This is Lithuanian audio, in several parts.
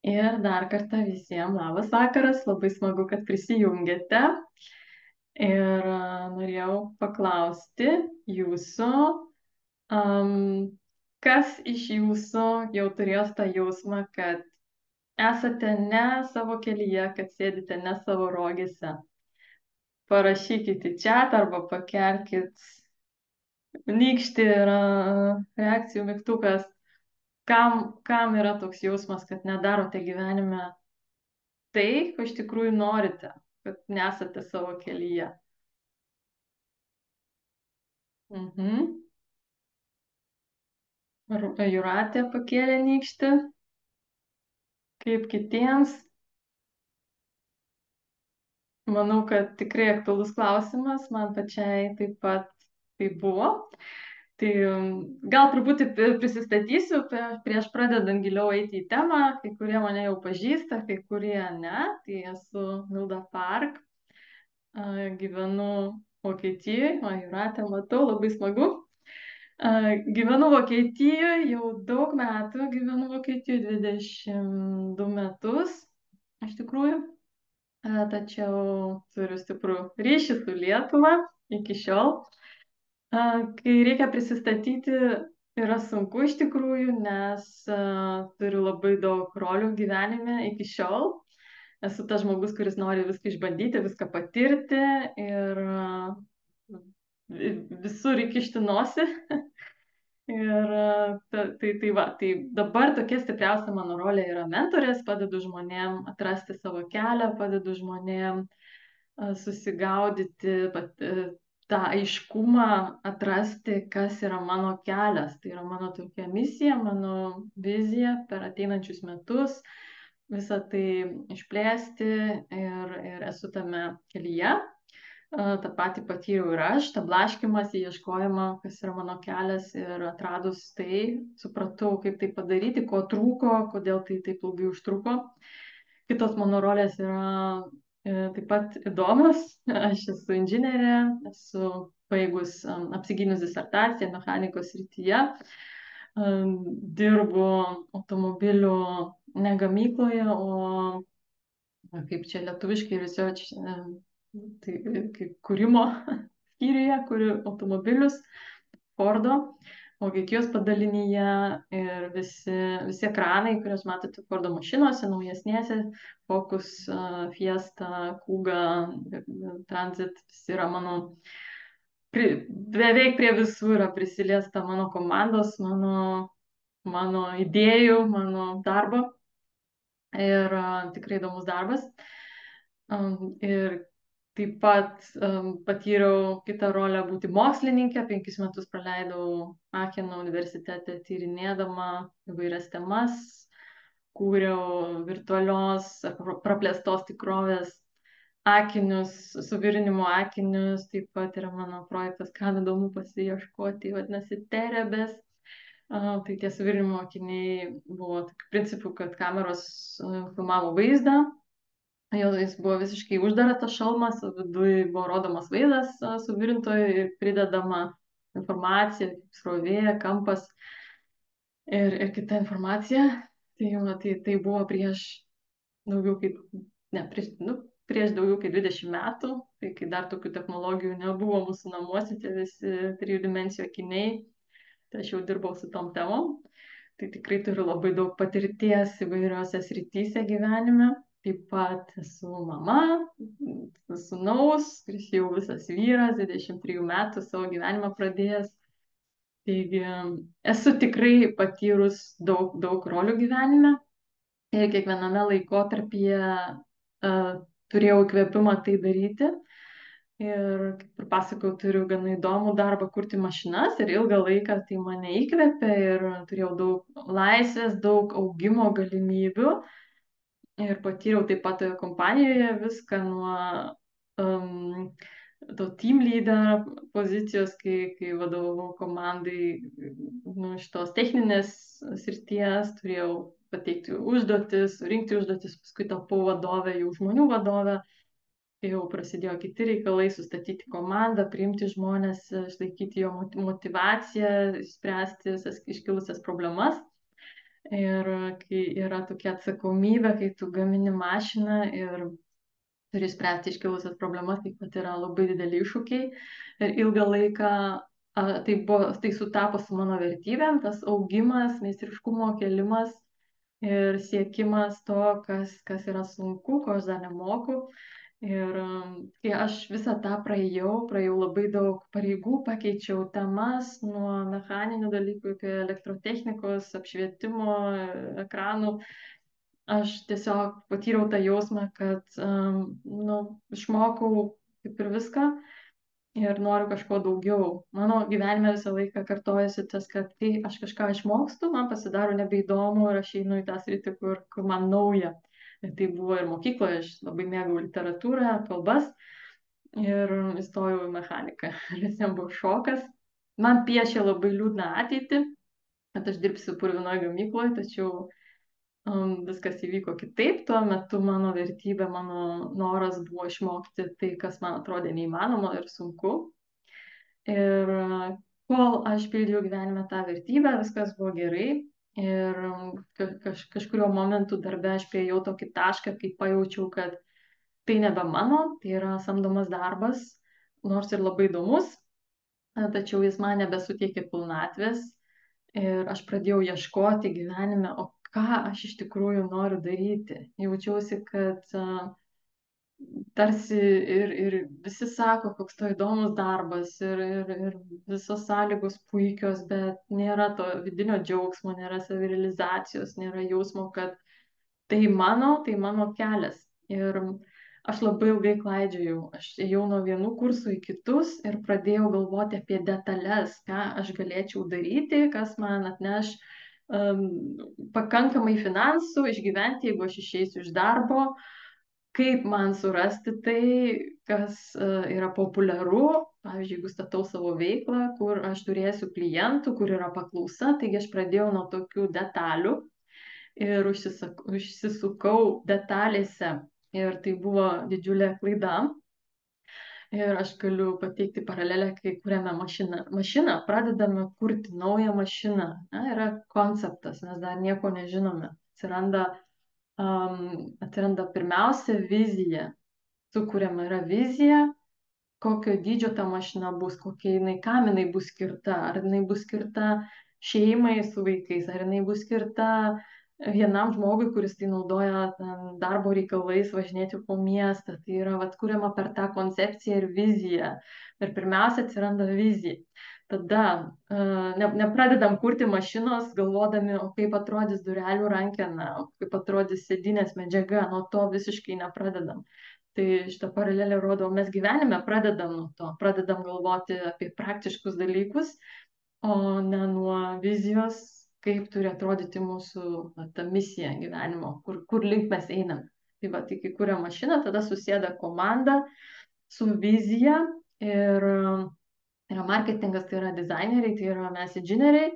Ir dar kartą visiems labas vakaras, labai smagu, kad prisijungėte. Ir norėjau paklausti jūsų, am, kas iš jūsų jau turėjo tą jausmą, kad esate ne savo kelyje, kad sėdite ne savo rogėse. Parašykite į chatą arba pakelkit nykštį ir reakcijų mygtukas, kam yra toks jausmas, kad nedarote gyvenime tai, ko iš tikrųjų norite, kad nesate savo kelyje. Mhm. Jūratė pakėlė nykštį, kaip kitiems. Manau, kad tikrai aktualus klausimas, man pačiai taip pat tai buvo. Tai gal truputį prisistatysiu prieš pradedant giliau eiti į temą, kai kurie mane jau pažįsta, kai kurie ne. Tai esu Milda Park, gyvenu Vokietijoje, o Jūratę matau, labai smagu. Gyvenu Vokietijoje, jau daug metų gyvenu Vokietijoje, 22 metus iš tikrųjų, tačiau turiu stiprų ryšį su Lietuva iki šiol. Kai reikia prisistatyti, yra sunku iš tikrųjų, nes turiu labai daug rolių gyvenime iki šiol. Esu tas žmogus, kuris nori viską išbandyti, viską patirti ir visur įkišti nosį. Ir tai dabar tokia stipriausia mano rolė yra mentorės, padedu žmonėm atrasti savo kelią, padedu žmonėm susigaudyti, tą aiškumą atrasti, kas yra mano kelias. Tai yra mano tokia misija, mano vizija per ateinančius metus, visą tai išplėsti ir esu tame kelyje. Ta pati patyriau ir aš, tą blaškymąsi, ieškojimą, kas yra mano kelias ir atradus tai, supratau, kaip tai padaryti, ko trūko, kodėl tai taip ilgai užtruko. Kitos mano rolės yra taip pat įdomios. Aš esu inžinierė, esu baigus apsigynus disertaciją mechanikos srityje. Dirbu automobilių ne gamykloje, o kaip čia lietuviškai research, tai kaip kūrimo skyriuje, kuriu automobilius Fordo, Vokietijos padalinyje ir visi ekranai, kuriuos matote Fordo mašinose, naujesnėse, Focus, Fiesta, Kuga, Transit, visi yra beveik prie visų yra prisiliesta mano komandos, mano idėjų, mano darbo. Ir tikrai įdomus darbas. Ir taip pat patyriau kitą rolę būti mokslininkė. 5 metus praleidau Acheno universitete tyrinėdama įvairias temas, kūriau virtualios praplėstos tikrovės akinius, suvirinimo akinius. Taip pat yra mano projektas, kam įdomu pasiieškoti, vadinasi Terebės. Tai tie suvirinimo akiniai buvo tokiu principu, kad kameros filmavo vaizdą. Jis buvo visiškai uždaras tas šalmas, viduje buvo rodomas vaizdas suvirintojo ir pridedama informacija, kaip srovė, kampas ir kita informacija. Tai buvo prieš daugiau kaip, prieš daugiau kaip 20 metų, tai kai dar tokių technologijų nebuvo mūsų namuose, tie visi 3 dimensijų akiniai. Tai aš jau dirbau su tom temom, tai tikrai turiu labai daug patirties įvairiose srityse gyvenime. Taip pat esu mama, sūnaus, kuris jau visas vyras, 23 metų savo gyvenimą pradėjęs. Taigi esu tikrai patyrus daug rolių gyvenime ir kiekviename laikotarpyje turėjau įkvėpimą tai daryti. Ir, kaip ir pasakau, turiu gana įdomų darbą kurti mašinas ir ilgą laiką tai mane įkvėpė ir turėjau daug laisvės, daug augimo galimybių. Ir patyriau taip pat toje kompanijoje viską nuo to team leader pozicijos, kai vadovavau komandai šitos techninės srities, turėjau pateikti užduotis, surinkti užduotis, paskui tapau vadovę, jau žmonių vadovę. Jau prasidėjo kiti reikalai, sustatyti komandą, priimti žmonės, išlaikyti jo motivaciją, spręsti visas iškilusias problemas. Ir kai yra tokia atsakomybė, kai tu gamini mašiną ir turi spręsti iškilusias problemas, taip pat yra labai dideli iššūkiai. Ir ilgą laiką tai sutapo su mano vertybėm, tas augimas, meistriškumo kelimas ir siekimas to, kas yra sunku, ko aš dar nemoku. Ir kai aš visą tą praėjau labai daug pareigų, pakeičiau temas nuo mechaninių dalykų iki elektrotechnikos, apšvietimo, ekranų. Aš tiesiog patyriau tą jausmą, kad nu, išmokau kaip ir viską ir noriu kažko daugiau. Mano gyvenime visą laiką kartojasi tas, kad kai aš kažką išmokstu, man pasidaro nebeįdomu ir aš einu į tą sritį, kur man nauja. Ir tai buvo ir mokykloje, aš labai mėgau literatūrą, kalbas ir įstojau į mechaniką. Visiems buvo šokas. Man piešė labai liūdną ateitį, kad aš dirbsiu purvinoje gamykloje, tačiau viskas įvyko kitaip. Tuo metu mano vertybė, mano noras buvo išmokti tai, kas man atrodė neįmanoma ir sunku. Ir kol aš pildžiau gyvenime tą vertybę, viskas buvo gerai. Ir kažkurio momentu darbe aš priejau tokį tašką, kai pajaučiau, kad tai nebe mano, tai yra samdomas darbas, nors ir labai įdomus, tačiau jis man nebesuteikė pilnatvės. Ir aš pradėjau ieškoti gyvenime, o ką aš iš tikrųjų noriu daryti. Jaučiausi, kad tarsi ir visi sako, koks to įdomus darbas ir visos sąlygos puikios, bet nėra to vidinio džiaugsmo, nėra savirealizacijos, nėra jausmo, kad tai mano kelias. Ir aš labai ilgai klaidžiojau. Aš ėjau nuo vienų kursų į kitus ir pradėjau galvoti apie detalės, ką aš galėčiau daryti, kas man atneš pakankamai finansų išgyventi, jeigu aš išeisiu iš darbo, kaip man surasti tai, kas yra populiaru. Pavyzdžiui, jeigu statau savo veiklą, kur aš turėsiu klientų, kur yra paklausa, taigi aš pradėjau nuo tokių detalių ir užsisukau detalėse. Ir tai buvo didžiulė klaida. Ir aš galiu pateikti paralelę, kai kuriame mašiną, pradedame kurti naują mašiną. Yra konceptas, mes dar nieko nežinome. Atsiranda pirmiausia vizija. Sukuriama yra vizija, kokio dydžio ta mašina bus, kam jinai bus skirta, ar jinai bus skirta šeimai su vaikais, ar jinai bus skirta vienam žmogui, kuris tai naudoja darbo reikalais važinėti po miestą. Tai yra kuriama per tą koncepciją ir viziją. Ir pirmiausia atsiranda vizija. Tada nepradedam kurti mašinos, galvodami, o kaip atrodys durelių rankena, o kaip atrodys sėdinės medžiaga, nuo to visiškai nepradedam. Tai šitą paralelę rodo, mes gyvenime pradedam nuo to, pradedam galvoti apie praktiškus dalykus, o ne nuo vizijos, kaip turi atrodyti mūsų ta misija gyvenimo, kur link mes einam. Tai kai kuria mašina, tada susėda komanda su vizija ir yra marketingas, tai yra dizaineriai, tai yra mes inžinieriai.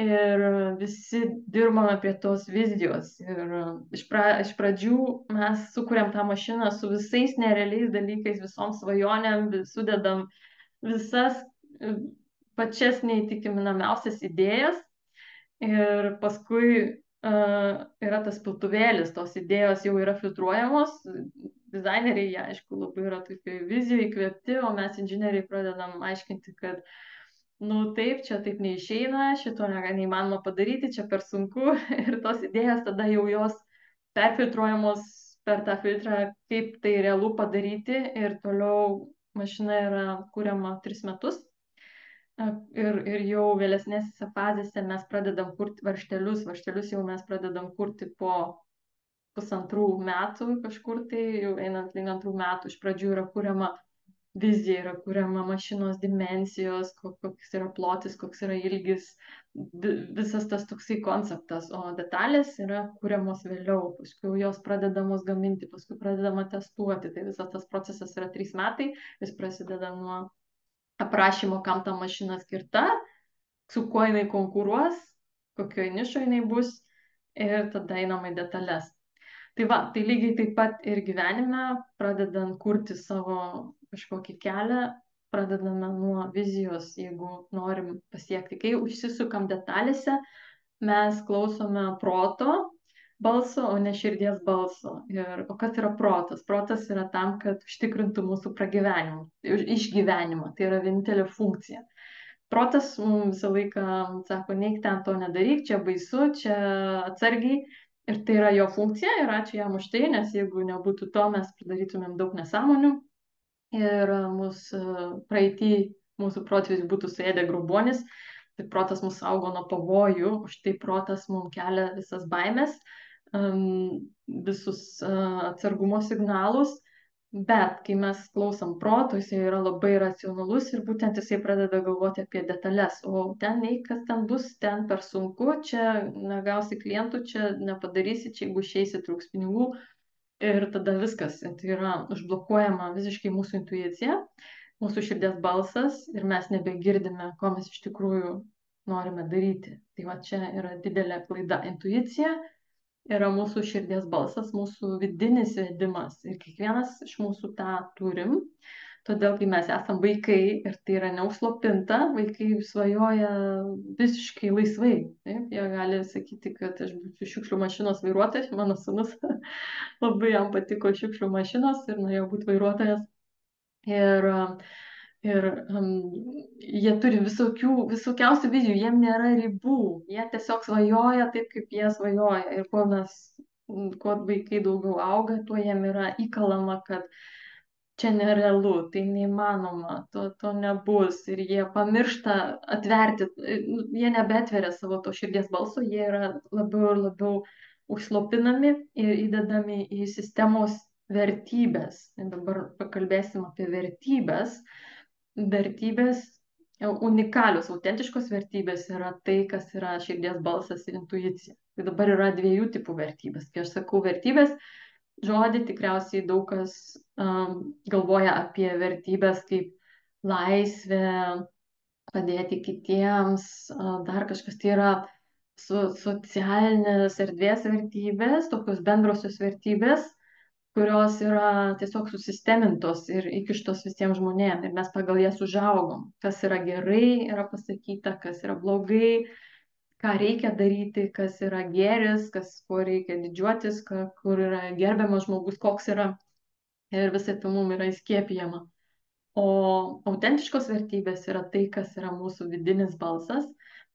Ir visi dirbame prie tos vizijos. Ir iš pradžių mes sukūrėm tą mašiną su visais nerealiais dalykais, visom svajonėm, sudedam visas pačias neįtikinamiausias idėjas. Ir paskui yra tas piltuvėlis, tos idėjos jau yra filtruojamos. Dizaineriai, jie, aišku, labai yra tokių vizijų įkvėpti, o mes inžinieriai pradedam aiškinti, kad nu taip, čia taip neišeina, šito neįmanoma padaryti, čia per sunku ir tos idėjas tada jau jos perfiltruojamos per tą filtrą, kaip tai realu padaryti ir toliau mašina yra kuriama 3 metus. Ir jau vėlesnėse fazėse mes pradedam kurti varžtelius. Varžtelius jau mes pradedam kurti po 1,5 metų kažkur tai, jau einant link 2 metų. Iš pradžių yra kuriama vizija, yra kuriama mašinos dimensijos, koks yra plotis, koks yra ilgis, visas tas toksai konceptas, o detalės yra kuriamos vėliau, paskui jos pradedamos gaminti, paskui pradedama testuoti, tai visas tas procesas yra 3 metai, jis prasideda nuo aprašymo, kam ta mašina skirta, su kuo jinai konkuruos, kokioje nišoje jinai bus ir tada einama į detalės. Tai lygiai taip pat ir gyvenime, pradedant kurti savo kažkokį kelią, pradedame nuo vizijos, jeigu norim pasiekti. Kai užsisukam detalėse, mes klausome proto balso, o ne širdies balso. O kas yra protas? Protas yra tam, kad užtikrintų mūsų pragyvenimą, išgyvenimą. Tai yra vienintelė funkcija. Protas mums visą laiką sako, neik ten to nedaryk, čia baisu, čia atsargiai. Ir tai yra jo funkcija ir ačiū jam už tai, nes jeigu nebūtų to, mes pridarytumėm daug nesąmonių ir praeitį mūsų protėviais būtų suėdę grobuonis, tai protas mus saugo nuo pavojų, už tai protas mums kelia visas baimės, visus atsargumo signalus, bet kai mes klausom proto, jisai yra labai racionalus ir būtent jisai pradeda galvoti apie detalės, o ten nei kas ten bus, ten per sunku, čia negausi klientų, čia nepadarysi, čia jeigu išeisi, trūks pinigų, ir tada viskas, tai yra užblokuojama visiškai mūsų intuicija, mūsų širdies balsas ir mes nebegirdime, ko mes iš tikrųjų norime daryti. Tai va čia yra didelė klaida. Intuicija yra mūsų širdies balsas, mūsų vidinis vedimas ir kiekvienas iš mūsų tą turim. Todėl, kai mes esam vaikai ir tai yra neužslopinta, vaikai svajoja visiškai laisvai. Taip? Jie gali sakyti, kad aš būsiu šiukšlių mašinos vairuotojas, mano sūnus labai jam patiko šiukšlių mašinos ir norėjo būti vairuotojas. Ir, ir jie turi visokiausių vizijų, jiem nėra ribų, jie tiesiog svajoja taip, kaip jie svajoja. Ir kuo vaikai daugiau auga, tuo jiem yra įkalama, kad čia nerealu, tai neįmanoma, to nebus. Ir jie pamiršta atverti, jie nebeatveria savo to širdies balso, jie yra labiau ir labiau užslopinami ir įdedami į sistemos vertybės. Ir dabar pakalbėsim apie vertybės. Vertybės, unikalios, autentiškos vertybės yra tai, kas yra širdies balsas ir intuicija. Tai dabar yra dviejų tipų vertybės. Kai aš sakau vertybės, žodį tikriausiai daug kas galvoja apie vertybės kaip laisvė, padėti kitiems, dar kažkas. Tai yra socialinės erdvės vertybės, tokios bendrosios vertybės, kurios yra tiesiog susistemintos ir įkištos visiems žmonėms. Ir mes pagal jas užaugom. Kas yra gerai, yra pasakyta, kas yra blogai, ką reikia daryti, kas yra gėris, kuo reikia didžiuotis, kur yra gerbiamas žmogus, koks yra. Ir visai tai mums yra įskiepijama. O autentiškos vertybės yra tai, kas yra mūsų vidinis balsas.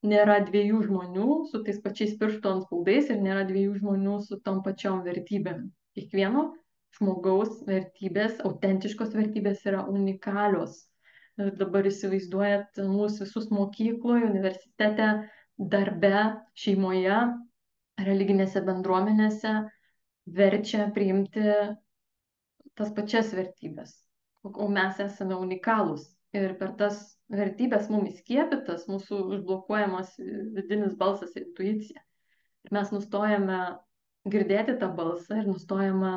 Nėra dviejų žmonių su tais pačiais pirštų antspaudais ir nėra dviejų žmonių su tom pačiom vertybėm. Kiekvieno žmogaus vertybės, autentiškos vertybės yra unikalios. Ir dabar įsivaizduojat mūsų visus mokykloje, universitete, darbe, šeimoje, religinėse bendruomenėse verčia priimti tas pačias vertybės. O mes esame unikalūs. Ir per tas vertybės mums įskiepytas mūsų užblokuojamas vidinis balsas ir intuicija. Ir mes nustojame girdėti tą balsą ir nustojame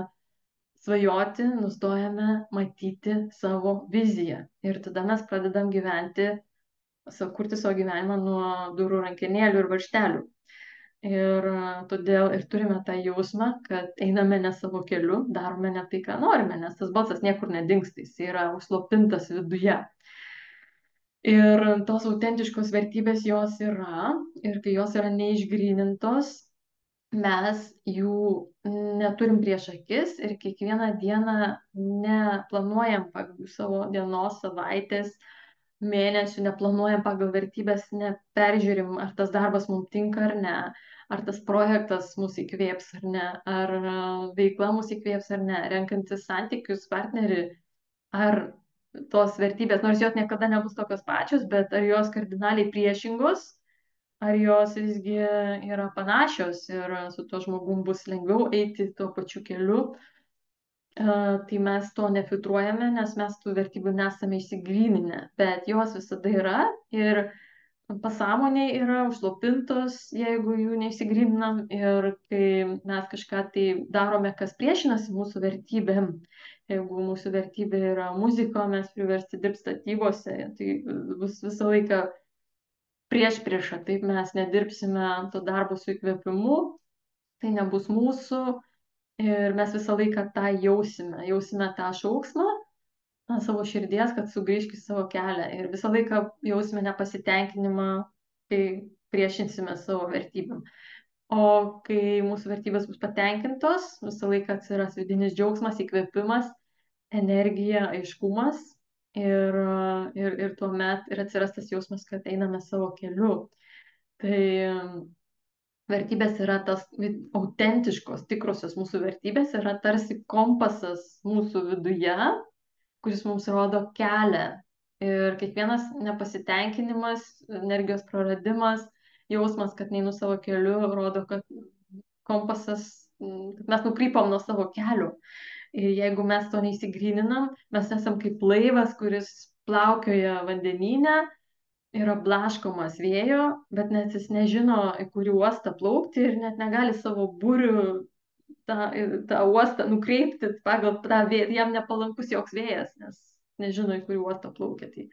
svajoti, nustojame matyti savo viziją. Ir tada mes pradedam gyventi, kurti savo gyvenimą nuo durų rankenėlių ir varžtelių. Ir todėl ir turime tą jausmą, kad einame ne savo keliu, darome ne tai, ką norime, nes tas balsas niekur nedingsta, jis yra užslopintas viduje. Ir tos autentiškos vertybės jos yra, ir kai jos yra neišgrynintos, mes jų neturim prieš akis ir kiekvieną dieną neplanuojam pagal savo dienos, savaitės, mėnesių, neplanuojam pagal vertybės, neperžiūrim, ar tas darbas mums tinka ar ne, ar tas projektas mus įkvėps ar ne, ar veikla mus įkvėps ar ne, renkantis santykius, partnerį, ar tos vertybės, nors jos niekada nebus tokios pačios, bet ar jos kardinaliai priešingos, ar jos visgi yra panašios ir su tuo žmogum bus lengviau eiti tuo pačiu keliu. Tai mes to nefiltruojame, nes mes tų vertybių nesame išsigryninę, bet jos visada yra ir pasąmoniai yra užslopintos, jeigu jų neišsigryninam, ir kai mes kažką tai darome, kas priešinasi mūsų vertybėm, jeigu mūsų vertybė yra muzika, mes priversti dirbti statybose, tai bus visą laiką priešprieša, taip mes nedirbsime to darbo su įkvėpimu, tai nebus mūsų. Ir mes visą laiką tą jausime tą šauksmą savo širdies, kad sugrįžk į savo kelią. Ir visą laiką jausime nepasitenkinimą, kai priešinsime savo vertybėm. O kai mūsų vertybės bus patenkintos, visą laiką atsiras vidinis džiaugsmas, įkvėpimas, energija, aiškumas ir tuomet ir atsiras tas jausmas, kad einame savo keliu. Tai vertybės yra tas autentiškos, tikrosios mūsų vertybės, yra tarsi kompasas mūsų viduje, kuris mums rodo kelią. Ir kiekvienas nepasitenkinimas, energijos praradimas, jausmas, kad neinu savo keliu, rodo, kad kompasas, kad mes nukrypom nuo savo kelio. Ir jeigu mes to neįsigryninam, mes esam kaip laivas, kuris plaukioja vandenyne, yra blaškomas vėjo, bet net jis nežino, į kurį uostą plaukti ir net negali savo būrių tą uostą nukreipti pagal tą vėją, jam nepalankus joks vėjas, nes nežino, į kurį uostą plaukia. Tai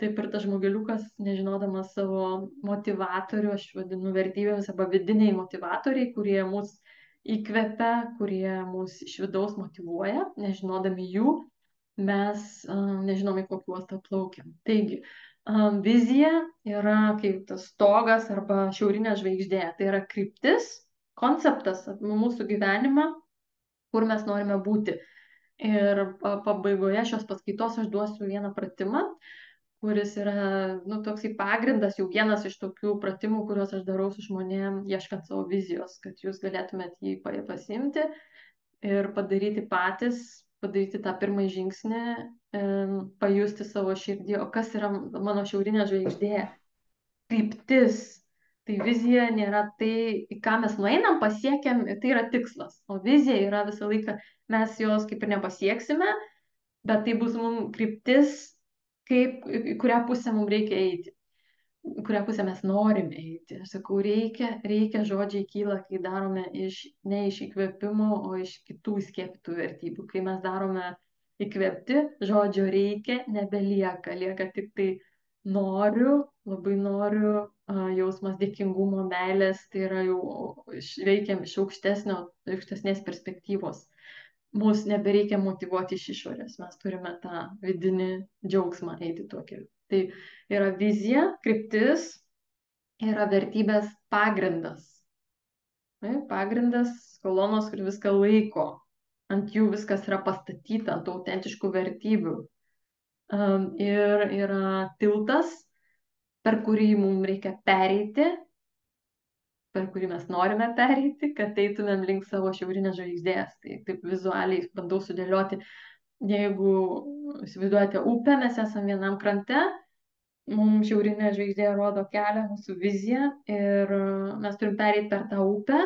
taip ir tas žmogeliukas, nežinodamas savo motivatorių, aš vadinu vertybėmis arba vidiniai motivatoriai, kurie mus įkvepia, kurie mus iš vidaus motyvuoja, nežinodami jų, mes nežinome, į kokį uostą plaukiam. Taigi, vizija yra kaip tas stogas arba šiaurinė žvaigždė. Tai yra kryptis, konceptas apie mūsų gyvenimą, kur mes norime būti. Ir pabaigoje šios paskaitos aš duosiu vieną pratimą, kuris yra, toksai pagrindas, jau vienas iš tokių pratimų, kuriuos aš darau su žmonėm, ieškant savo vizijos, kad jūs galėtumėt jį pasiimti ir padaryti patys, padaryti tą pirmąjį žingsnį, pajusti savo širdį, o kas yra mano šiaurinė žvaigždė, kryptis. Tai vizija nėra tai, į ką mes nueinam, pasiekiam, tai yra tikslas. O vizija yra visą laiką, mes jos kaip ir nepasieksime, bet tai bus mums kryptis, kaip, į kurią pusę mums reikia eiti, į kurią pusę mes norime eiti. Aš sakau, reikia žodžiai kyla, kai darome ne iš įkvėpimo, o iš kitų įskiepytų vertybių. Kai mes darome įkvėpti, žodžio reikia, nebelieka, lieka tik tai noriu, labai noriu, jausmas dėkingumo, meilės, tai yra jau veikiam iš aukštesnės perspektyvos. Mūsų nebereikia motyvuoti iš išorės, mes turime tą vidinį džiaugsmą eiti tuo keliu. Tai yra vizija, kryptis, yra vertybės pagrindas. Pagrindas, kolonos, kur viską laiko, ant jų viskas yra pastatyta, ant autentiškų vertybių. Ir yra tiltas, per kurį mums reikia pereiti, per kurį mes norime pereiti, kad eitumėm link savo šiaurinės žvaigždės. Tai taip vizualiai bandau sudėlioti. Jeigu įsivaizduojate upę, mes esame vienam krante, mums šiaurinė žvaigždė rodo kelią, mūsų viziją ir mes turim pereiti per tą upę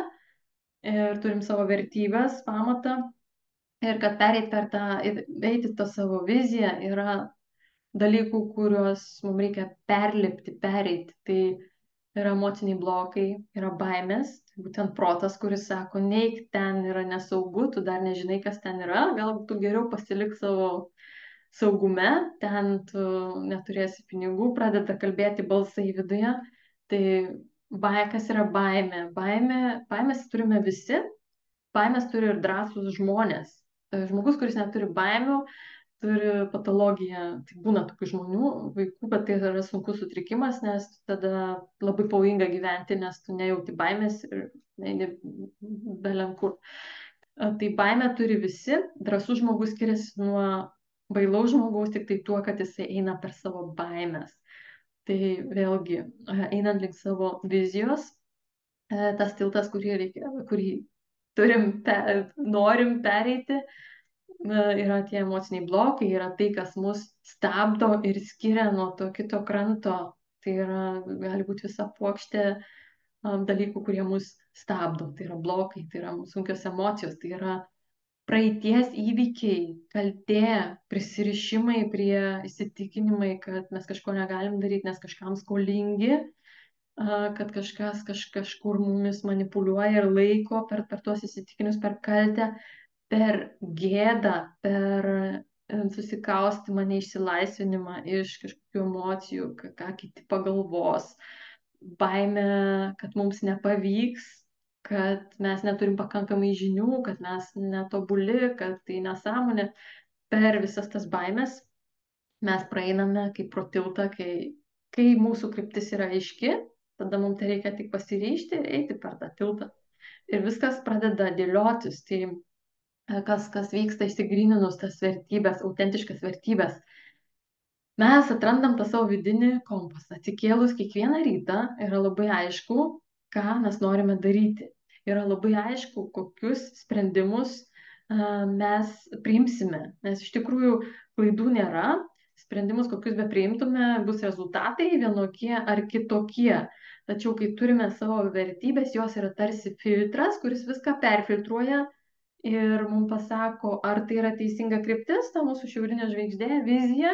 ir turim savo vertybės, pamatą. Ir kad pereiti per tą, eiti tą savo viziją yra dalykų, kuriuos mums reikia perlipti, pereiti. Tai yra emociniai blokai, yra baimės, tai būtent protas, kuris sako, neik, ten yra nesaugu, tu dar nežinai, kas ten yra, gal tu geriau pasilik savo saugume, ten tu neturėsi pinigų, pradeda kalbėti balsai viduje. Tai kas yra baimė? Baimės turime visi, baimės turi ir drąsūs žmonės. Žmogus, kuris neturi baimių, turi patologiją. Tai būna tokių žmonių, vaikų, bet tai yra sunkus sutrikimas, nes tada labai pavojinga gyventi, nes tu nejauti baimės ir neini belenkur. Tai baimę turi visi, drąsus žmogus skiriasi nuo bailaus žmogaus tik tai tuo, kad jisai eina per savo baimės. Tai vėlgi, einant link savo vizijos, tas tiltas, kurį norim pereiti, yra tie emociniai blokai, yra tai, kas mus stabdo ir skiria nuo to kito kranto. Tai gali būti visa puokštė dalykų, kurie mus stabdo. Tai yra blokai, tai yra sunkios emocijos, tai yra praeities įvykiai, kaltė, prisirišimai prie įsitikinimai, kad mes kažko negalim daryti, nes kažkam skolingi, kad kažkas kažkur mumis manipuliuoja ir laiko per tuos įsitikinimus, per kaltę, per gėdą, per susikaustimą, neišsilaisvinimą iš kažkokių emocijų, ką kiti pagalvos, baimė, kad mums nepavyks, kad mes neturim pakankamai žinių, kad mes netobuli, kad tai nesąmonė. Per visas tas baimės mes praeiname kaip pro tiltą, kai mūsų kryptis yra aiški, Tada mums tai reikia tik pasiryžti ir eiti per tą tiltą. Ir viskas pradeda dėliotis. Tai kas vyksta išsigryninus tas vertybės, autentiškas vertybės. Mes atrandam tą savo vidinį kompasą. Atsikėlus kiekvieną rytą yra labai aišku, ką mes norime daryti. Yra labai aišku, kokius sprendimus mes priimsime. Nes iš tikrųjų klaidų nėra. Sprendimus, kokius be priimtume, bus rezultatai vienokie ar kitokie. Tačiau, kai turime savo vertybės, jos yra tarsi filtras, kuris viską perfiltruoja ir mums pasako, ar tai yra teisinga kryptis, ta mūsų šiaurinė žvaigždė, vizija,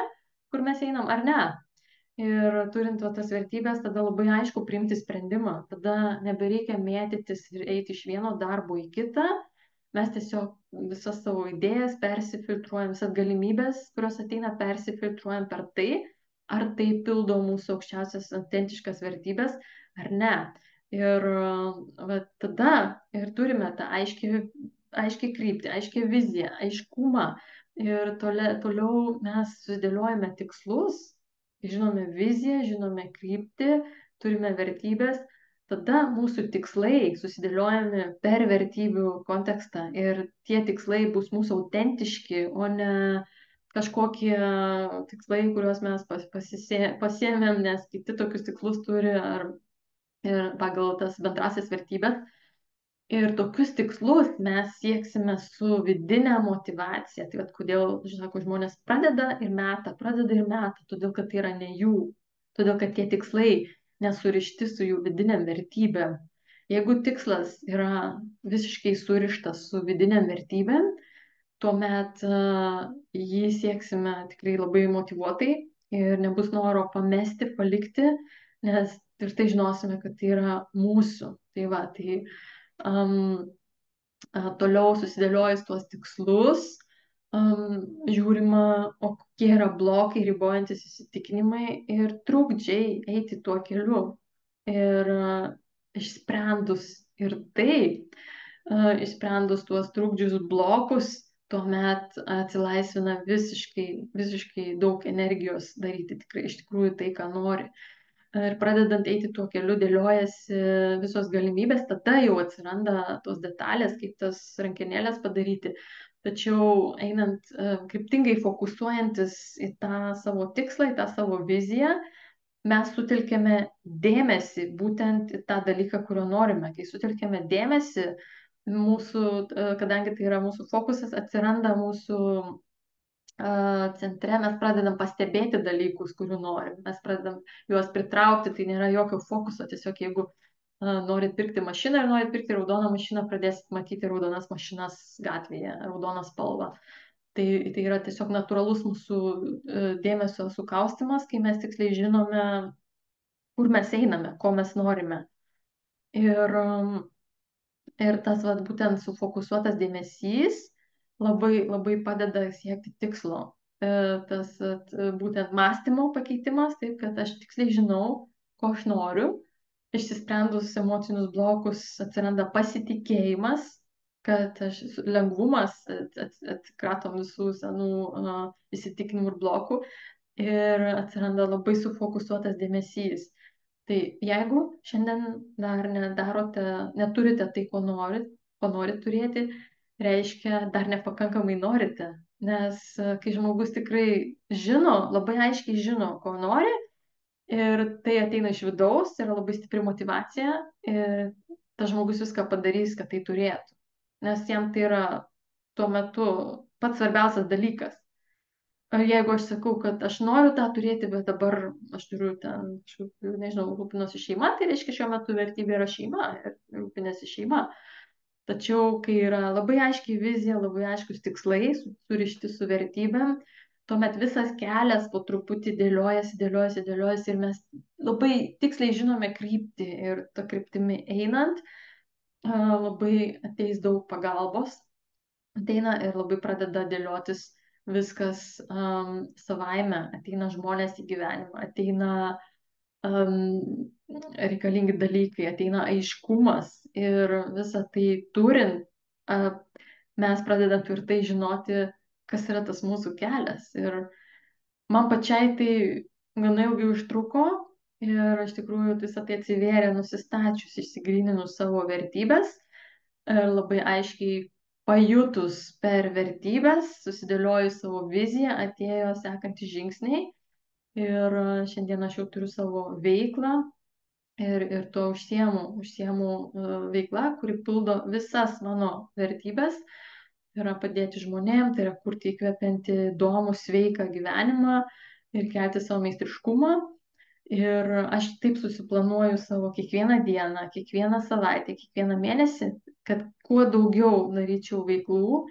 kur mes einam ar ne. Ir turint tas vertybės, tada labai aišku priimti sprendimą. Tada nebereikia mėtytis ir eiti iš vieno darbo į kitą. Mes tiesiog visas savo idėjas persifiltruojam, visas galimybės, kurios ateina, persifiltruojam per tai, ar tai pildo mūsų aukščiausias autentiškas vertybės ar ne. Ir tada ir turime tą aiškiai kryptį, aiškiai viziją, aiškumą. Ir toliau mes susidėliojame tikslus, žinome viziją, žinome kryptį, turime vertybės, tada mūsų tikslai susidėliojami per vertybių kontekstą ir tie tikslai bus mūsų autentiški, o ne kažkokie tikslai, kuriuos mes pasiėmėm, nes kiti tokius tikslus turi ar ir pagal tas bendrasias vertybės. Ir tokius tikslus mes sieksime su vidinė motivacija. Tai kodėl, žinau, žmonės pradeda ir meta, todėl kad tai yra ne jų. Todėl kad tie tikslai nesurišti su jų vidinėm vertybėm. Jeigu tikslas yra visiškai surištas su vidinėm vertybėm, tuomet jį sieksime tikrai labai motyvuotai ir nebus noro pamesti, palikti, nes tvirtai žinosime, kad tai yra mūsų. Tai va, tai toliau susidėliojus tuos tikslus, žiūrima, o kokie yra blokai, ribojantis įsitikinimai ir trukdžiai eiti tuo keliu. Ir išsprendus ir tai, išsprendus tuos trukdžius, blokus, tuomet atsilaisvina visiškai daug energijos daryti tikrai iš tikrųjų tai, ką nori. Ir pradedant eiti tuo keliu, dėliojasi visos galimybės, tada jau atsiranda tos detalės, kaip tas rankenėlės padaryti. Tačiau einant kryptingai fokusuojantis į tą savo tikslą, į tą savo viziją, mes sutelkėme dėmesį būtent į tą dalyką, kurio norime. Kai sutelkėme dėmesį, mūsų, kadangi tai yra mūsų fokusas, atsiranda mūsų centre, mes pradedam pastebėti dalykus, kurių norim. Mes pradedam juos pritraukti, tai nėra jokio fokuso. Tiesiog jeigu norit pirkti mašiną ir norit pirkti raudoną mašiną, pradėsit matyti raudonas mašinas gatvėje, raudoną spalvą. Tai yra tiesiog natūralus mūsų dėmesio sukaustimas, kai mes tiksliai žinome, kur mes einame, ko mes norime. Ir tas būtent sufokusuotas dėmesys labai padeda siekti tikslo. Tas būtent mąstymo pakeitimas, taip kad aš tiksliai žinau, ko aš noriu. Išsisprendus emocinius blokus atsiranda pasitikėjimas, kad lengvumas, atsikratom visų senų įsitikinimų ir blokų ir atsiranda labai sufokusuotas dėmesys. Tai jeigu šiandien dar neturite tai, ko norit turėti, reiškia, dar nepakankamai norite. Nes kai žmogus tikrai žino, labai aiškiai žino, ko nori, ir tai ateina iš vidaus, yra labai stipri motyvacija, ir tas žmogus viską padarys, kad tai turėtų. Nes jam tai yra tuo metu pats svarbiausias dalykas. Jeigu aš sakau, kad aš noriu tą turėti, bet dabar aš turiu ten, nežinau, rūpinosi šeima, tai reiškia šiuo metu vertybė yra šeima ir rūpinasi šeima. Tačiau, kai yra labai aiškiai vizija, labai aiškus tikslai, surišti su vertybėm, tuomet visas kelias po truputį dėliojasi ir mes labai tiksliai žinome kryptį ir tą kryptimį einant labai ateis daug pagalbos, ateina ir labai pradeda dėliotis viskas savaime, ateina žmonės į gyvenimą, ateina reikalingi dalykai, ateina aiškumas ir visą tai turint, mes pradedam tvirtai žinoti, kas yra tas mūsų kelias. Ir man pačiai tai gana ilgai užtruko ir iš tikrųjų visą tai atsivėrė nusistačius, išsigryninus savo vertybės ir labai aiškiai pajutus per vertybės, susidėliojus savo viziją, atėjo sekantys žingsniai ir šiandien aš jau turiu savo veiklą ir tuo užsiemu veikla, kuri pildo visas mano vertybės. Tai yra padėti žmonėm, tai yra kurti įkvepiantį, įdomų, sveiką gyvenimą ir kelti savo meistriškumą. Ir aš taip susiplanuoju savo kiekvieną dieną, kiekvieną savaitę, kiekvieną mėnesį, kad kuo daugiau daryčiau veiklų,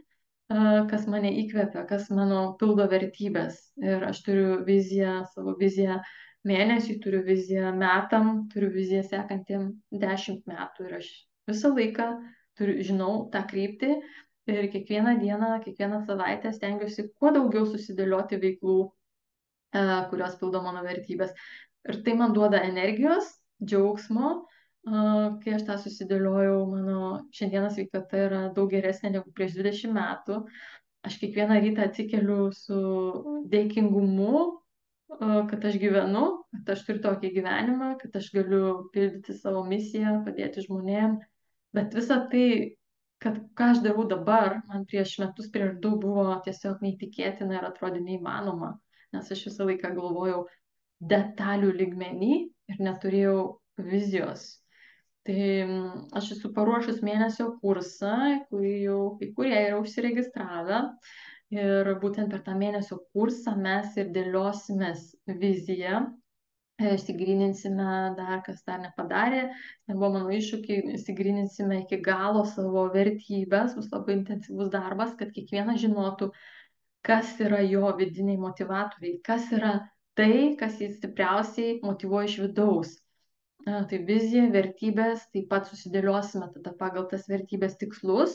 kas mane įkvepia, kas mano pildo vertybės. Ir aš turiu viziją, savo viziją mėnesiui, turiu viziją metam, turiu viziją sekantiem 10 metų. Ir aš visą laiką žinau tą kryptį ir kiekvieną dieną, kiekvieną savaitę stengiuosi kuo daugiau susidėlioti veiklų, kurios pildo mano vertybės. Ir tai man duoda energijos, džiaugsmo. Kai aš tą susidėliojau, mano šiandienos sveikata yra daug geresnė negu prieš 20 metų. Aš kiekvieną rytą atsikeliu su dėkingumu, kad aš gyvenu, kad aš turiu tokį gyvenimą, kad aš galiu pildyti savo misiją, padėti žmonėm. Bet visa tai, ką aš darau dabar, man prieš metus, prieš 2 buvo tiesiog neįtikėtina ir atrodė neįmanoma, nes aš visą laiką galvojau detalių lygmenį ir neturėjau vizijos. Tai aš esu paruošus mėnesio kursą, kurį jau kai kurie yra užsiregistravę. Ir būtent per tą mėnesio kursą mes ir dėliosimės viziją, išsigryninsime dar, kas dar nepadarė, ten buvo mano iššūkiai, išsigryninsime iki galo savo vertybės, bus labai intensyvus darbas, kad kiekvienas žinotų, kas yra jo vidiniai motivatoriai, kas yra tai, kas jį stipriausiai motyvuoja iš vidaus. Tai vizija, vertybės, taip pat susidėliosime tada pagal tas vertybės tikslus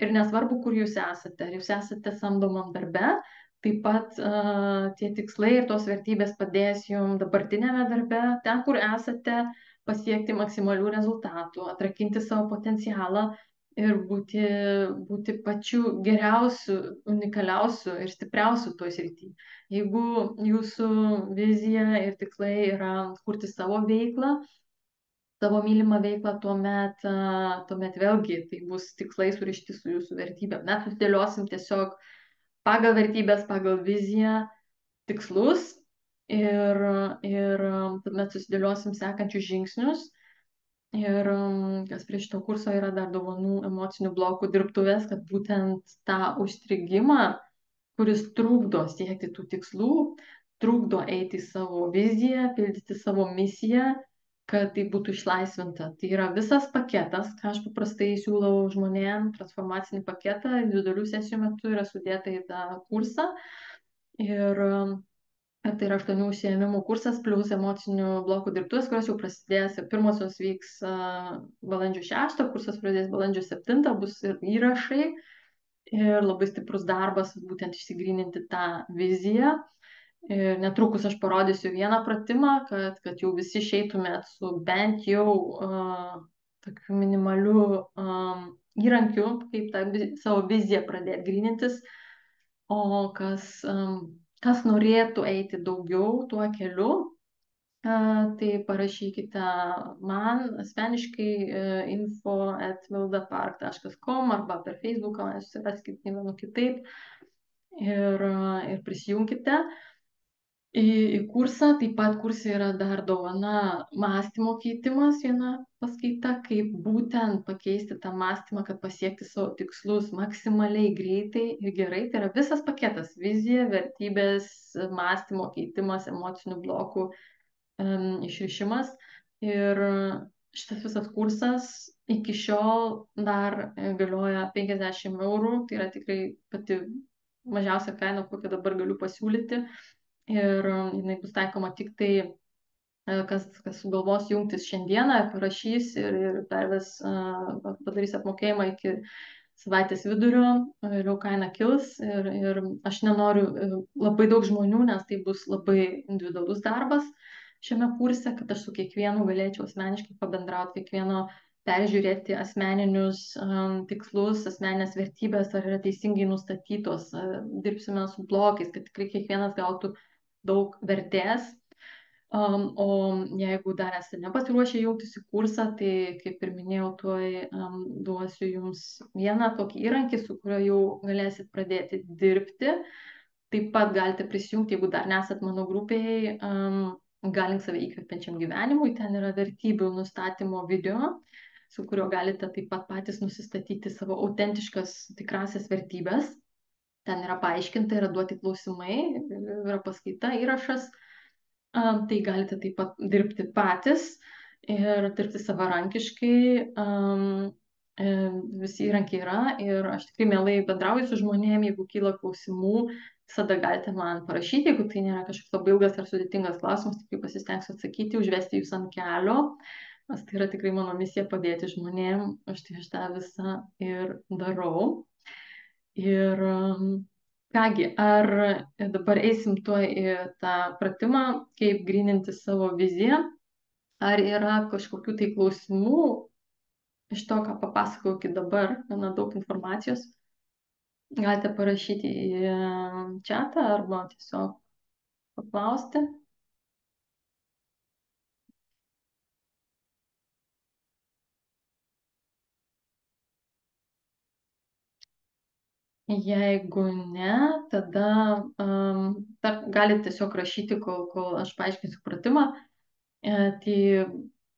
ir nesvarbu, kur jūs esate, ar jūs esate samdomam darbe, taip pat tie tikslai ir tos vertybės padės jums dabartinėme darbe, ten, kur esate, pasiekti maksimalių rezultatų, atrakinti savo potencialą ir būti pačiu geriausiu, unikaliausiu ir stipriausiu toj srity. Jeigu jūsų vizija ir tikslai yra kurti savo veiklą, savo mylimą veiklą, tuomet vėlgi tai bus tikslai surišti su jūsų vertybėm. Mes susidėliosim tiesiog pagal vertybės, pagal viziją, tikslus ir tuomet susidėliosim sekančius žingsnius. Ir kas prie šito kurso yra dar dovanų emocinių blokų dirbtuvės, kad būtent tą užstrigimą, kuris trukdo siekti tų tikslų, trukdo eiti į savo viziją, pildyti savo misiją, kad tai būtų išlaisvinta. Tai yra visas paketas, ką aš paprastai siūlau žmonėm, transformacinį paketą, individualių sesijų metu yra sudėta į tą kursą. Ir tai yra 8 užsiėmimų kursas plus emocinių blokų dirbtuvės, kurios jau prasidės. Pirmosios vyks balandžio 6, kursas pradės balandžio 7, bus ir įrašai. Ir labai stiprus darbas būtent išsigryninti tą viziją. Ir netrukus aš parodysiu vieną pratimą, kad jau visi išeitumėt su bent jau tokiu minimaliu įrankiu, kaip tą savo viziją pradėti grynintis. O kas norėtų eiti daugiau tuo keliu, tai parašykite man asmeniškai info@mildapark.com arba per Facebooką, susiraskite vienu kitaip ir prisijunkite į kursą. Taip pat kurse yra dar dovana mąstymo keitimas, viena paskaita, kaip būtent pakeisti tą mąstymą, kad pasiekti savo tikslus maksimaliai greitai ir gerai. Tai yra visas paketas - vizija, vertybės, mąstymo keitimas, emocinių blokų išrišimas. Ir šitas visas kursas iki šiol dar galioja 50 eurų, tai yra tikrai pati mažiausia kaina, kokią dabar galiu pasiūlyti. Ir jinai bus taikoma tik tai, kas sugalvos jungtis šiandieną, parašys ir padarys apmokėjimą iki savaitės vidurio, vėliau kaina kils ir aš nenoriu labai daug žmonių, nes tai bus labai individualus darbas šiame kurse, kad aš su kiekvienu galėčiau asmeniškai pabendrauti, kiekvieno peržiūrėti asmeninius tikslus, asmeninės vertybės, ar yra teisingai nustatytos, dirbsime su blokais, kad tikrai kiekvienas gautų daug vertės. O jeigu dar esate nepasiruošę jungtis į kursą, tai kaip ir minėjau, tuoj duosiu jums vieną tokį įrankį, su kuriuo jau galėsit pradėti dirbti. Taip pat galite prisijungti, jeigu dar nesat mano grupėje, Galink save įkvepiančiam gyvenimui. Ten yra vertybių nustatymo video, su kuriuo galite taip pat patys nusistatyti savo autentiškas tikrasias vertybės. Ten yra paaiškinta, yra duoti klausimai, yra paskaita, įrašas. Tai galite taip pat dirbti patys ir dirbti savarankiškai. Visi įrankiai yra ir aš tikrai mielai bendrauju su žmonėm, jeigu kyla klausimų, visada galite man parašyti, jeigu tai nėra kažkoks labai ilgas ar sudėtingas klausimas, tikrai pasistengsiu atsakyti, užvesti jūs ant kelio, nes tai yra tikrai mano misija padėti žmonėm, aš tą visą ir darau. Ir kągi, ar dabar eisim tuo į tą pratimą, kaip gryninti savo viziją, ar yra kažkokių tai klausimų iš to, ką papasakau iki dabar, gana daug informacijos. Galite parašyti į čatą arba tiesiog paklausti. Jeigu ne, tada galite tiesiog rašyti, kol aš paaiškinsiu pratimą. Tai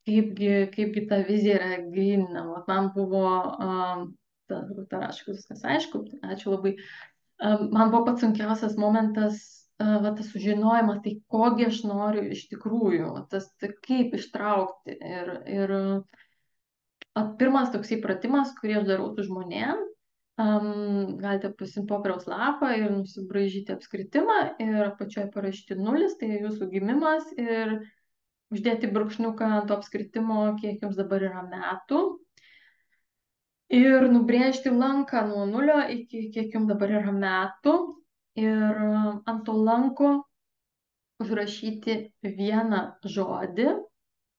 kaipgi ta vizija yra gryninama. Man buvo, rašau, viskas aišku, ačiū labai. Man buvo pats sunkiausias momentas, tas sužinojimas, tai kogi aš noriu iš tikrųjų, tai kaip ištraukti. Ir pirmas toksai pratimas, kurį aš darau su žmonėm, galite pasimti popieriaus lapą ir nusibraižyti apskritimą ir apačioje parašyti 0, tai jūsų gimimas, ir uždėti brūkšniuką ant to apskritimo, kiek jums dabar yra metų. Ir nubrėžti lanką nuo 0 iki kiek jums dabar yra metų. Ir ant to lanko užrašyti vieną žodį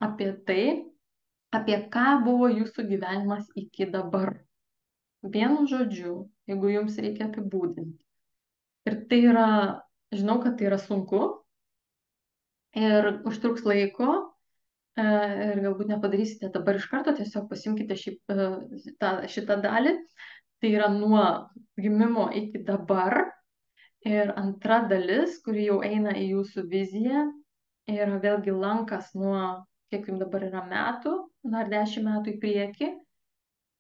apie tai, apie ką buvo jūsų gyvenimas iki dabar. Vienu žodžiu, jeigu jums reikia apibūdinti. Ir tai yra, žinau, kad tai yra sunku ir užtruks laiko ir galbūt nepadarysite dabar iš karto, tiesiog pasimkite šitą dalį. Tai yra nuo gimimo iki dabar. Ir antra dalis, kuri jau eina į jūsų viziją, yra vėlgi lankas nuo kiek jums dabar yra metų, dar 10 metų į priekį.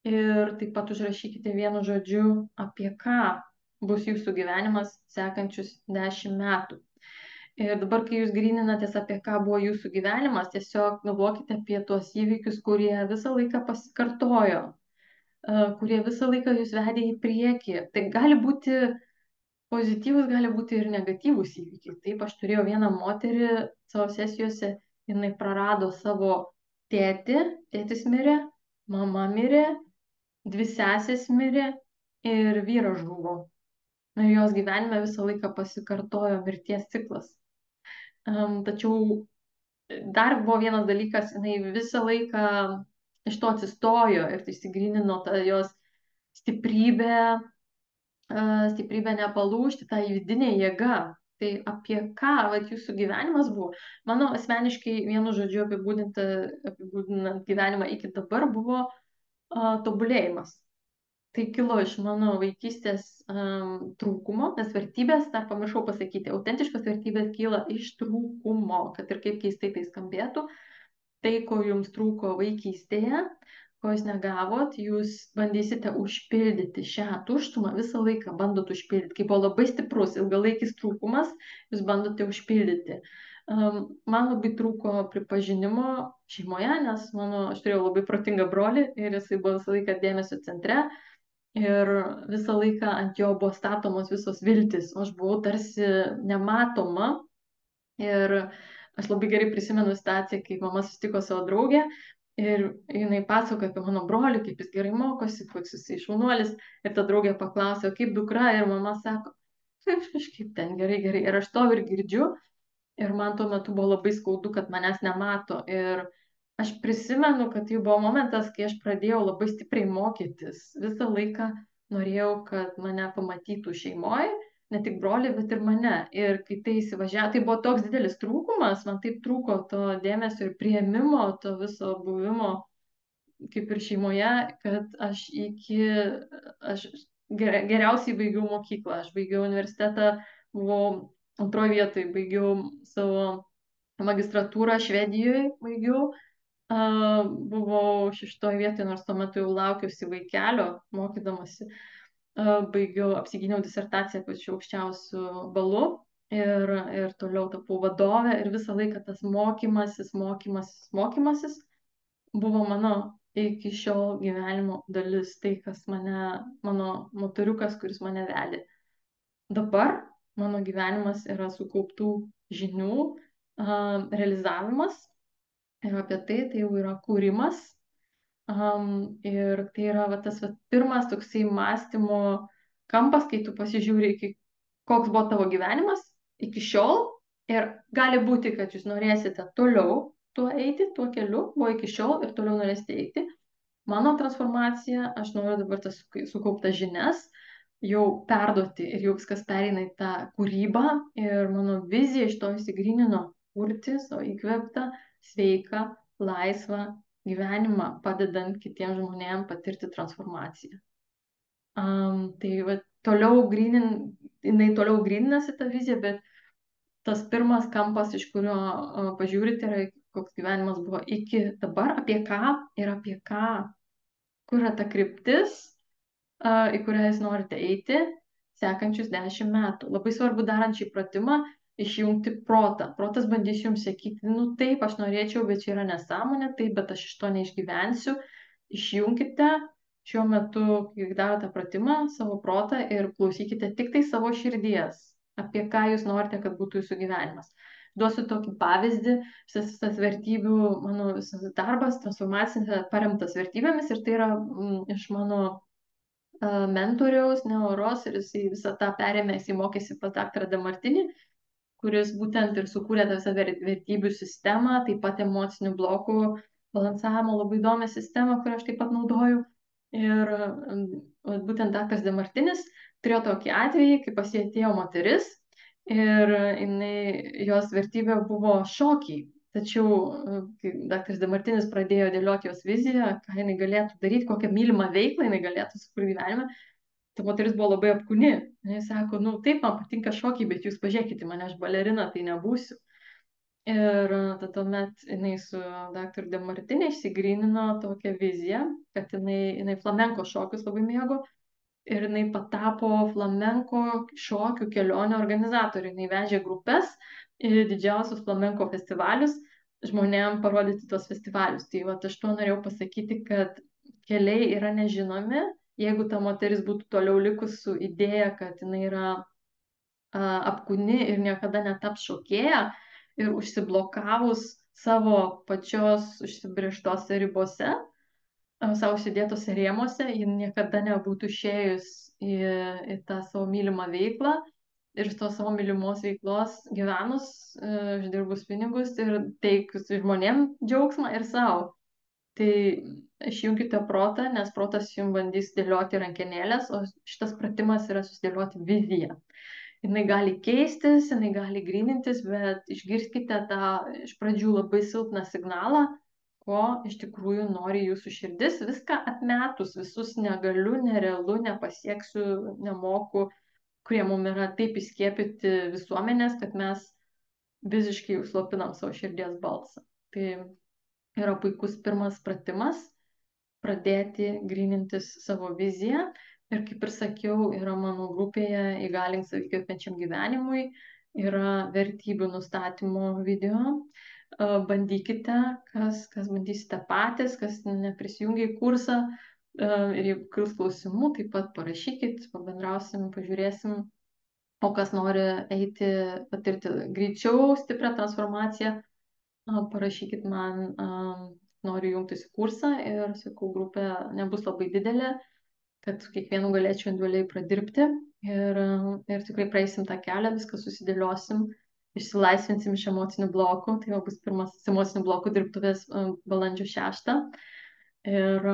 Ir taip pat užrašykite vienu žodžiu, apie ką bus jūsų gyvenimas sekančius 10 metų. Ir dabar, kai jūs gryninatės, apie ką buvo jūsų gyvenimas, tiesiog galvokite apie tuos įvykius, kurie visą laiką pasikartojo, kurie visą laiką jūs vedė į priekį. Tai gali būti pozityvus, gali būti ir negatyvus įvykiai. Taip, aš turėjau vieną moterį savo sesijose, jinai prarado savo tėtį, tėtis mirė, mama mirė, 2 sesės mirė ir vyras žuvo. Ir jos gyvenime visą laiką pasikartojo mirties ciklas. Tačiau dar buvo vienas dalykas, jinai visą laiką iš to atsistojo ir tai išsigrynino tą jos stiprybę nepalūžti, tą vidinę jėgą. Tai apie ką jūsų gyvenimas buvo? Mano asmeniškai vienu žodžiu apibūdinant gyvenimą iki dabar buvo tobulėjimas. Tai kilo iš mano vaikystės trūkumo, nes vertybės, dar pamiršau pasakyti, autentiškos vertybės kyla iš trūkumo, kad ir kaip keistai tai skambėtų. Tai, ko jums trūko vaikystėje, ko jūs negavot, jūs bandysite užpildyti šią tuštumą, visą laiką bandot užpildyti. Kai buvo labai stiprus ilgalaikis trūkumas, jūs bandote užpildyti. Man labai trūko pripažinimo šeimoje, nes aš turėjau labai protingą brolį ir jisai buvo visą laiką dėmesio centre ir visą laiką ant jo buvo statomos visos viltis, o aš buvau tarsi nematoma. Ir aš labai gerai prisimenu situaciją, kai mama susitiko savo draugę ir jinai pasakoja apie mano brolį, kaip jis gerai mokosi, koks jis šaunuolis. Ir ta draugė paklausė, kaip dukra, ir mama sako, kažkaip ten gerai. Ir aš to ir girdžiu. Ir man tuo metu buvo labai skaudu, kad manęs nemato. Ir aš prisimenu, kad tai buvo momentas, kai aš pradėjau labai stipriai mokytis. Visą laiką norėjau, kad mane pamatytų šeimoje. ne tik brolį, bet ir mane. Ir kai tai įsivažiavo, tai buvo toks didelis trūkumas, man taip trūko to dėmesio ir prieimimo, to viso buvimo kaip ir šeimoje, kad aš geriausiai baigiau mokyklą, aš baigiau universitetą, buvau antroje vietoje, baigiau savo magistratūrą Švedijoje, baigiau. Buvau šeštoje vietoje, nors tuo metu jau laukiausi vaikelio, mokydamasi. Baigiau, apsigyniau disertaciją pačiu aukščiausiu balu ir toliau tapau vadovė ir visą laiką tas mokymasis buvo mano iki šiol gyvenimo dalis, tai, kas mano motoriukas, kuris mane vedė. Dabar mano gyvenimas yra sukauptų žinių realizavimas ir apie tai jau yra kūrimas. Ir tai yra tas pirmas toksai mąstymo kampas, kai tu pasižiūri, koks buvo tavo gyvenimas iki šiol ir gali būti, kad jūs norėsite toliau tuo eiti, tuo keliu, buvo iki šiol ir toliau norėsite eiti. Mano transformacija, aš noriu dabar tas sukauptas žinias jau perduoti ir jau viskas pereina į tą kūrybą ir mano vizija iš to įsigrynino kurti savo įkvėptą, sveiką, laisvą gyvenimą, padedant kitiems žmonėms patirti transformaciją. Tai jinai toliau gryninasi tą viziją, bet tas pirmas kampas, iš kurio pažiūrite, yra koks gyvenimas buvo iki dabar, apie ką ir apie ką, kur yra ta kryptis, į kurią jūs norite eiti sekančius 10 metų. Labai svarbu darant šį pratimą išjungti protą. Protas bandys jums sakyti, nu taip, aš norėčiau, bet čia yra nesąmonė, taip, bet aš iš to neišgyvensiu. Išjungkite šiuo metu, kai darote pratimą, savo protą ir klausykite tik tai savo širdies, apie ką jūs norite, kad būtų jūsų gyvenimas. Duosiu tokį pavyzdį, visas vertybių, mano visas darbas, transformacinis paremtas vertybėmis ir tai yra iš mano mentoriaus, Neuros, ir jisai visą tą perėmė, jisai mokėsi pas daktarą Demartinį, kuris būtent ir sukūrė tą visą vertybių sistemą, taip pat emocinių blokų balansavimo labai įdomią sistemą, kurią aš taip pat naudoju. Ir būtent daktaras Demartinis turėjo tokį atvejį, kai pas jį atėjo moteris ir jos vertybė buvo šokiai. Tačiau, kai daktaras Demartinis pradėjo dėlioti jos viziją, ką jinai galėtų daryti, kokią mylimą veiklą jinai galėtų sukurti gyvenime, ta moteris buvo labai apkūni. Jis sako, nu taip, man patinka šokiai, bet jūs pažiūrėkite mane, aš balerina, tai nebūsiu. Ir tuomet jinai su daktaru Demartinė išsigrynino tokią viziją, kad jinai flamenko šokius labai mėgo ir jinai patapo flamenko šokių kelionių organizatorė. Jinai vežė grupės į didžiausius flamenko festivalius, žmonėm parodyti tos festivalius. Tai va, aš tuo norėjau pasakyti, kad keliai yra nežinomi. Jeigu ta moteris būtų toliau likus su idėja, kad jinai yra apkūni ir niekada netaps šokėja ir užsiblokavus savo pačios užsibriežtose ribose, savo sėdėtose rėmose, ji niekada nebūtų išėjus į tą savo mylimą veiklą ir iš tos savo mylimos veiklos gyvenus, uždirbus pinigus ir teikus žmonėm džiaugsmą ir savo. Tai išjungkite protą, nes protas jums bandys dėlioti rankenėlės, o šitas pratimas yra susidėlioti viziją. Jinai gali keistis, jinai gali grynintis, bet išgirskite tą iš pradžių labai silpną signalą, ko iš tikrųjų nori jūsų širdis, viską atmetus, visus negaliu, nerealu, nepasieksiu, nemoku, kurie mums yra taip įskiepyti visuomenės, kad mes visiškai užslopinam savo širdies balsą. Tai yra puikus pirmas pratimas pradėti grynintis savo viziją. Ir kaip ir sakiau, yra mano grupėje įgalink save įkvepiančiam gyvenimui, yra vertybių nustatymo video. Bandykite, kas bandysite patys, kas neprisijungia į kursą. Ir jeigu kils klausimų, taip pat parašykit, pabendrausim, pažiūrėsim. O kas nori eiti, patirti greičiau stiprią transformaciją, parašykit man, noriu jungtis į kursą ir, sakau, grupė nebus labai didelė, kad su kiekvienu galėčiau individualiai pradirbti ir tikrai praeisim tą kelią, viską susidėliosim, išsilaisvinsim iš emocinių blokų, tai jau bus pirmas emocinių blokų dirbtuvės balandžio 6 ir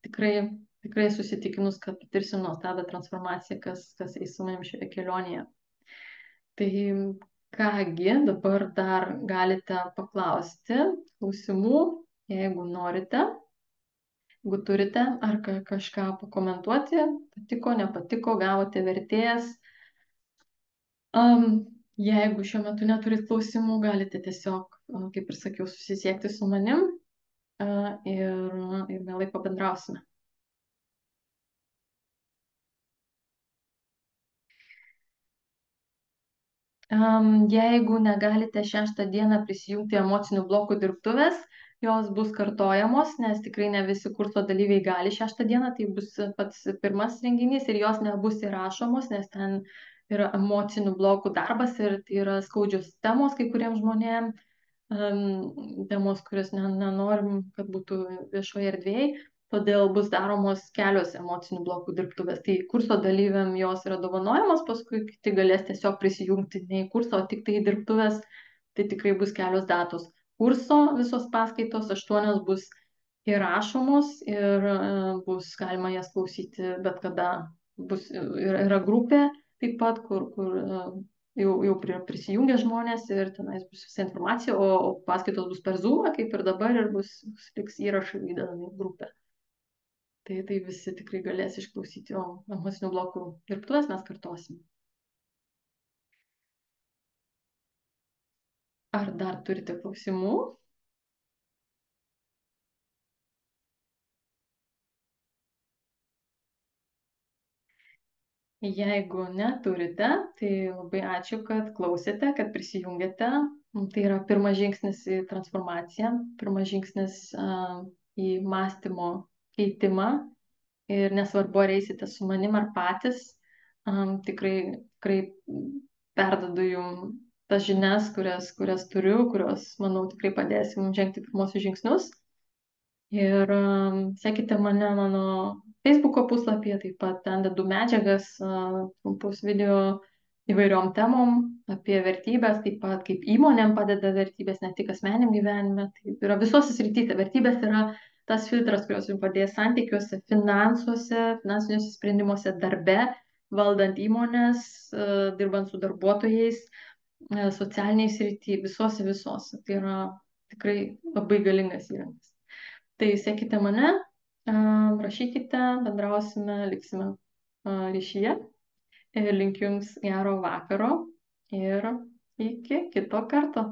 tikrai tikrai susitikinus, kad patirsim nuostabią transformaciją, kas eis su manim šioje kelionėje. Tai kągi, dabar dar galite paklausti klausimų, jeigu norite, jeigu turite, ar kažką pakomentuoti, patiko, nepatiko, gavote vertės. Jeigu šiuo metu neturit klausimų, galite tiesiog, kaip ir sakiau, susisiekti su manim ir mielai pabendrausime. Jeigu negalite 6 dieną prisijungti emocinių blokų dirbtuvės, jos bus kartojamos, nes tikrai ne visi kurso dalyviai gali 6 dieną, tai bus pats pirmas renginys ir jos nebus įrašomos, nes ten yra emocinių blokų darbas ir tai yra skaudžios temos kai kuriems žmonėms, temos, kurias nenorim, kad būtų viešoje erdvėje. Todėl bus daromos kelios emocinių blokų dirbtuvės. Tai kurso dalyviam jos yra dovanojamos, paskui kiti galės tiesiog prisijungti ne į kursą, o tik tai į dirbtuvės. Tai tikrai bus kelios datos. Kurso visos paskaitos 8 bus įrašomos ir bus galima jas klausyti bet kada. Yra grupė taip pat, kur jau prisijungia žmonės ir tenais bus visa informacija, o paskaitos bus per Zoom, kaip ir dabar, ir liks įrašai įdedami į grupę. Tai visi tikrai galės išklausyti, o emocinių blokų dirbtuves mes kartosim. Ar dar turite klausimų? Jeigu neturite, tai labai ačiū, kad klausėte, kad prisijungėte. Tai yra pirmas žingsnis į transformaciją, pirmas žingsnis į mąstymo keitimą. Ir nesvarbu, ar eisite su manim ar patys, tikrai perdodu jums tas žinias, kurias turiu, kurios, manau, tikrai padės jums žengti pirmosius žingsnius. Ir sekite mane mano Facebook'o puslapyje, taip pat ten dedu medžiagas, trumpus video įvairiom temom apie vertybės, taip pat kaip įmonėm padeda vertybės, ne tik asmeniam gyvenime. Tai yra visose srityse. Vertybės yra tas filtras, kurios jums padės santykiuose, finansuose, finansiniuose sprendimuose, darbe, valdant įmonės, dirbant su darbuotojais, socialiniai srity, visose. Tai yra tikrai labai galingas įrankis. Tai sekite mane, rašykite, bendrausime, liksime ryšyje. Ir linkiu Jums gero vakaro ir iki kito karto.